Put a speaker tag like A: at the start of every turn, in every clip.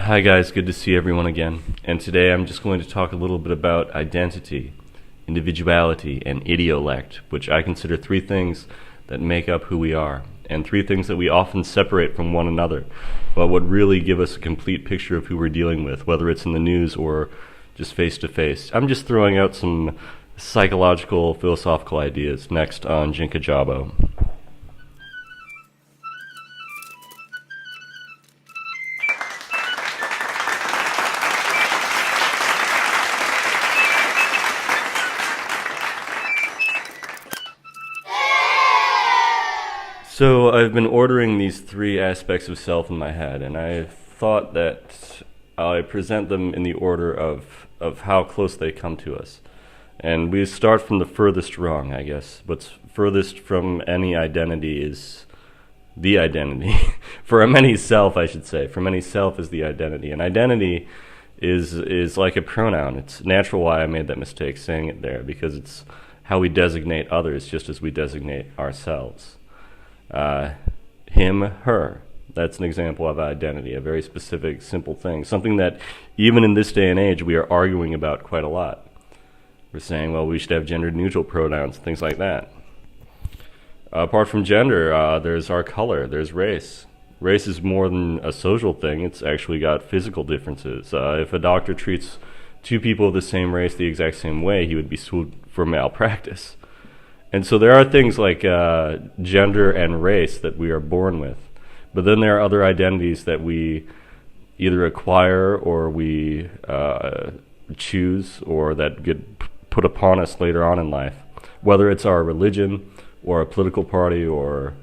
A: Hi guys, good to see everyone again. And today I'm just going to talk a little bit about identity, individuality, and idiolect, which I consider three things that make up who we are, and three things that we often separate from one another, but would really give us a complete picture of who we're dealing with, whether it's in the news or just face to face. I'm just throwing out some psychological, philosophical ideas next on Jinka Jabo. So I've been ordering these three aspects of self in my head, and I thought that I present them in the order of how close they come to us. And we start from the furthest wrong, I guess. What's furthest from any identity is the identity. For any self, I should say. For any self is the identity. And identity is like a pronoun. It's natural why I made that mistake saying it there, because it's how we designate others just as we designate ourselves. Him, her. That's an example of identity, a very specific, simple thing. Something that even in this day and age we are arguing about quite a lot. We're saying, well, we should have gender-neutral pronouns, things like that. Apart from gender, there's our color, there's race. Race is more than a social thing, it's actually got physical differences. If a doctor treats two people of the same race the exact same way, he would be sued for malpractice. And so there are things like gender and race that we are born with. But then there are other identities that we either acquire or we choose or that get put upon us later on in life. Whether it's our religion or a political party or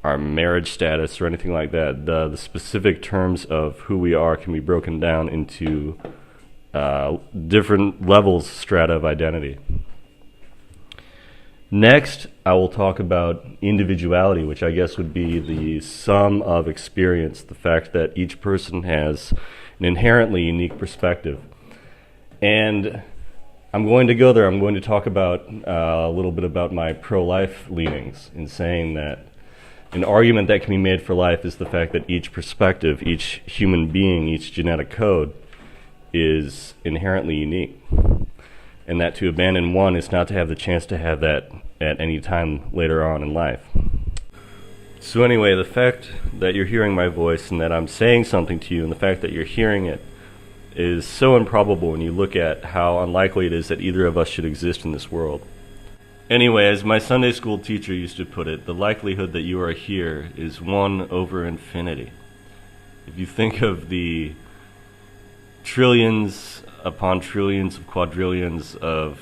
A: our marriage status or anything like that, the specific terms of who we are can be broken down into different levels, strata of identity. Next, I will talk about individuality, which I guess would be the sum of experience, the fact that each person has an inherently unique perspective. And I'm going to go there. I'm going to talk about a little bit about my pro-life leanings in saying that an argument that can be made for life is the fact that each perspective, each human being, each genetic code is inherently unique. And that to abandon one is not to have the chance to have that at any time later on in life. So anyway, the fact that you're hearing my voice and that I'm saying something to you and the fact that you're hearing it is so improbable when you look at how unlikely it is that either of us should exist in this world. Anyway, as my Sunday school teacher used to put it, the likelihood that you are here is 1 over infinity. If you think of the trillions upon trillions of quadrillions of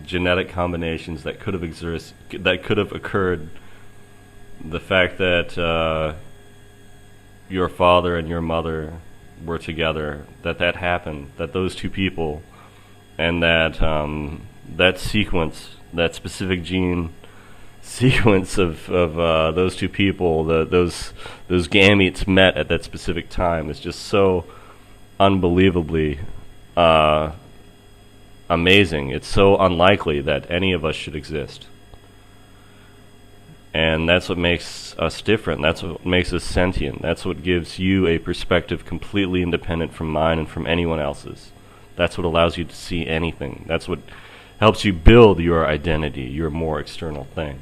A: genetic combinations that could have occurred, the fact that your father and your mother were together, that happened, that those two people, and that sequence, that specific gene sequence of those two people, those gametes met at that specific time is just so unbelievably amazing. It's so unlikely that any of us should exist. And that's what makes us different. That's what makes us sentient. That's what gives you a perspective completely independent from mine and from anyone else's. That's what allows you to see anything. That's what helps you build your identity, your more external thing.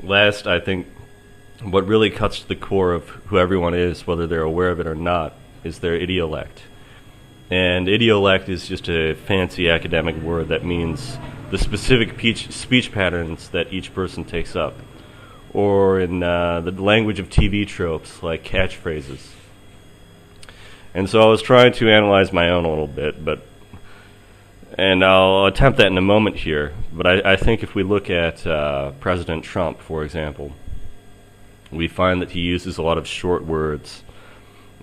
A: Last, I think what really cuts to the core of who everyone is, whether they're aware of it or not, is their idiolect. And idiolect is just a fancy academic word that means the specific speech patterns that each person takes up, or in the language of TV tropes, like catchphrases. And so I was trying to analyze my own a little bit, and I'll attempt that in a moment here, but I think if we look at President Trump, for example, we find that he uses a lot of short words.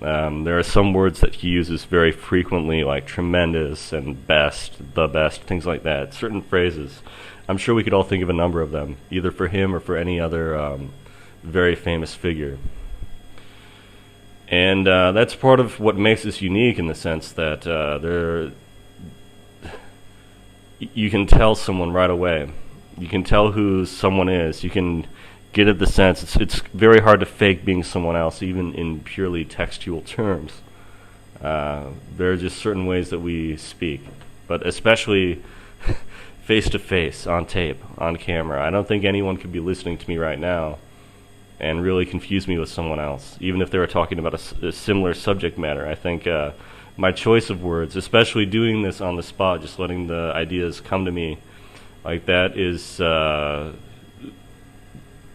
A: There are some words that he uses very frequently, like tremendous and best, the best, things like that, certain phrases. I'm sure we could all think of a number of them, either for him or for any other very famous figure. And that's part of what makes us unique in the sense that you can tell someone right away. You can tell who someone is. You can get at the sense. It's very hard to fake being someone else, even in purely textual terms. There are just certain ways that we speak, but especially face-to-face, on tape, on camera. I don't think anyone could be listening to me right now and really confuse me with someone else, even if they were talking about a similar subject matter. I think my choice of words, especially doing this on the spot, just letting the ideas come to me like that, is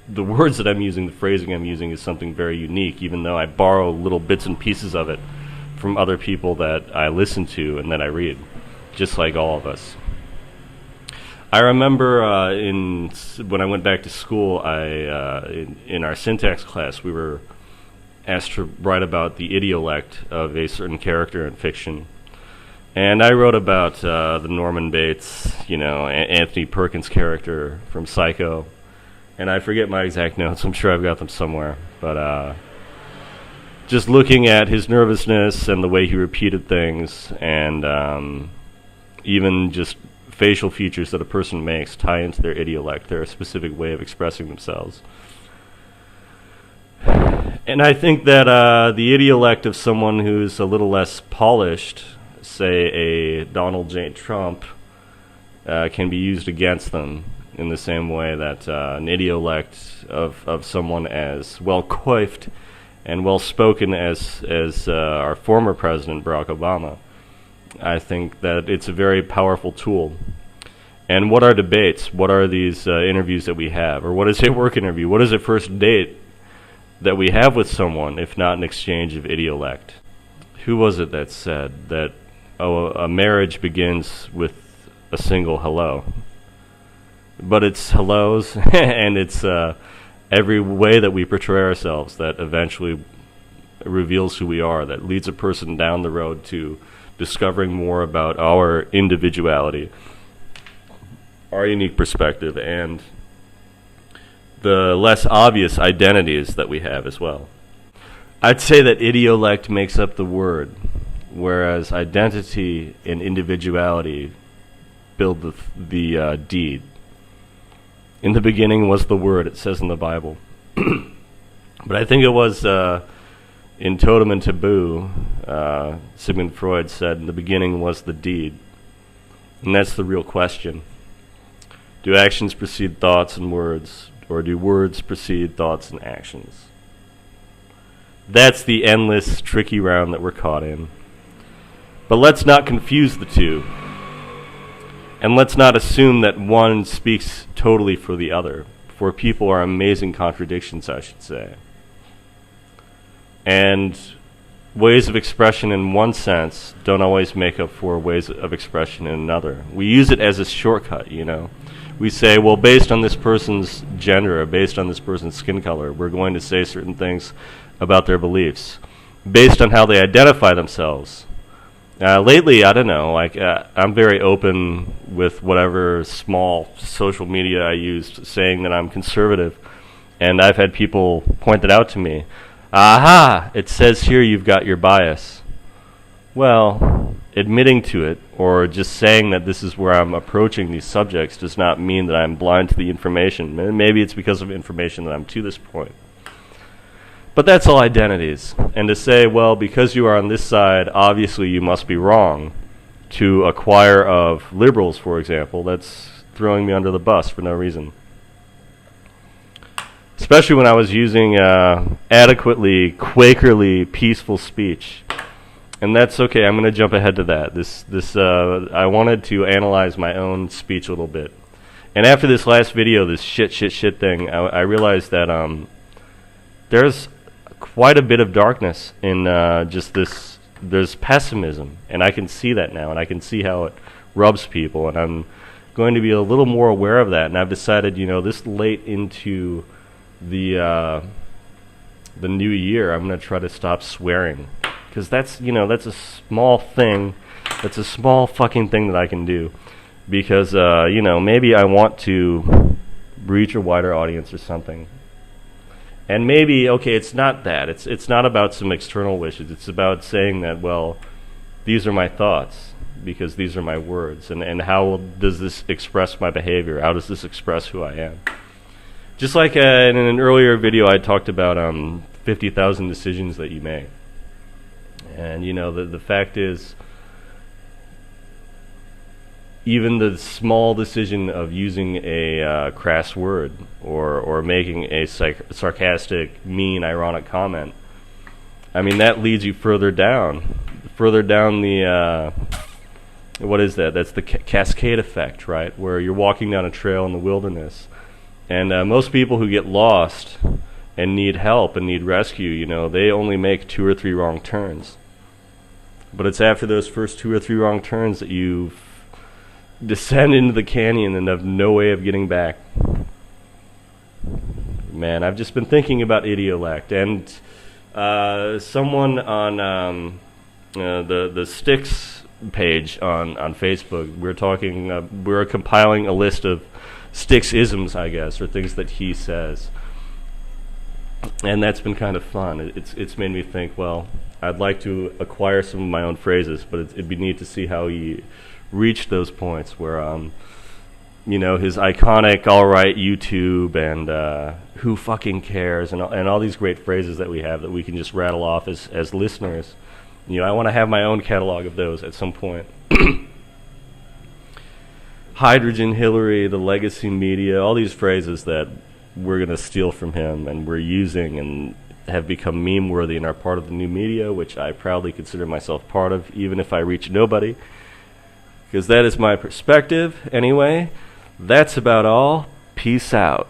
A: the words that I'm using, the phrasing I'm using is something very unique, even though I borrow little bits and pieces of it from other people that I listen to and that I read, just like all of us. I remember when I went back to school, in our syntax class, we were asked to write about the idiolect of a certain character in fiction. And I wrote about the Norman Bates, Anthony Perkins character from Psycho. And I forget my exact notes. I'm sure I've got them somewhere. But just looking at his nervousness and the way he repeated things, and even just facial features that a person makes tie into their idiolect, their specific way of expressing themselves. And I think that the idiolect of someone who's a little less polished, say a Donald J. Trump, can be used against them in the same way that an idiolect of someone as well coiffed and well spoken as our former president, Barack Obama. I think that it's a very powerful tool. And what are debates? What are these interviews that we have? Or what is a work interview? What is a first date that we have with someone, if not an exchange of idiolect? Who was it that said that, a marriage begins with a single hello? But it's hellos, and it's every way that we portray ourselves that eventually reveals who we are, that leads a person down the road to discovering more about our individuality, our unique perspective, and the less obvious identities that we have as well. I'd say that idiolect makes up the word, whereas identity and individuality build the deed. In the beginning was the Word, it says in the Bible. But I think it was in Totem and Taboo, Sigmund Freud said, in the beginning was the deed. And that's the real question. Do actions precede thoughts and words, or do words precede thoughts and actions? That's the endless, tricky round that we're caught in. But let's not confuse the two. And let's not assume that one speaks totally for the other, for people are amazing contradictions, I should say. And ways of expression in one sense don't always make up for ways of expression in another. We use it as a shortcut, We say, well, based on this person's gender, or based on this person's skin color, we're going to say certain things about their beliefs. Based on how they identify themselves. Lately, I don't know, I'm very open with whatever small social media I used, saying that I'm conservative, and I've had people point it out to me. Aha, it says here you've got your bias. Well, admitting to it, or just saying that this is where I'm approaching these subjects, does not mean that I'm blind to the information. Maybe it's because of information that I'm to this point. But that's all identities. And to say, well, because you are on this side, obviously you must be wrong, to a choir of liberals, for example, that's throwing me under the bus for no reason. Especially when I was using adequately, Quakerly peaceful speech. And that's okay, I'm going to jump ahead to that. I wanted to analyze my own speech a little bit. And after this last video, this shit thing, I realized that there's quite a bit of darkness in just this. There's pessimism, and I can see that now, and I can see how it rubs people, and I'm going to be a little more aware of that. And I've decided, this late into the new year, I'm going to try to stop swearing, because that's a small thing. That's a small fucking thing that I can do, because maybe I want to reach a wider audience or something. And maybe, okay, it's not that. It's not about some external wishes. It's about saying that, well, these are my thoughts, because these are my words. And how does this express my behavior? How does this express who I am? Just like in an earlier video, I talked about 50,000 decisions that you make. And the fact is, even the small decision of using a crass word or making a sarcastic, mean, ironic comment, I mean, that leads you further down the what is that? That's the cascade effect, right? Where you're walking down a trail in the wilderness, and most people who get lost and need help and need rescue, they only make 2 or 3 wrong turns. But it's after those first 2 or 3 wrong turns that you descend into the canyon and have no way of getting back. Man, I've just been thinking about Idiolect, and someone on the Sticks page on Facebook, we're compiling a list of Sticks-isms, I guess, or things that he says. And that's been kind of fun. It's made me think, well, I'd like to acquire some of my own phrases, but it'd be neat to see how he reached those points where, his iconic "all right, YouTube" and "who fucking cares" and all these great phrases that we have that we can just rattle off as listeners. I want to have my own catalog of those at some point. Hydrogen Hillary, the legacy media, all these phrases that we're going to steal from him and we're using and have become meme-worthy and are part of the new media, which I proudly consider myself part of, even if I reach nobody, because that is my perspective. Anyway, that's about all. Peace out.